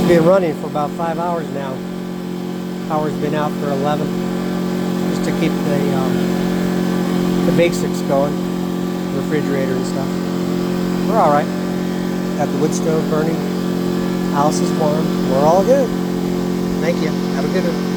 been running for about 5 hours now. Power's been out for 11, just to keep the basics going, refrigerator and stuff. We're all right. Got the wood stove burning. House is warm. We're all good. Thank you. Have a good one.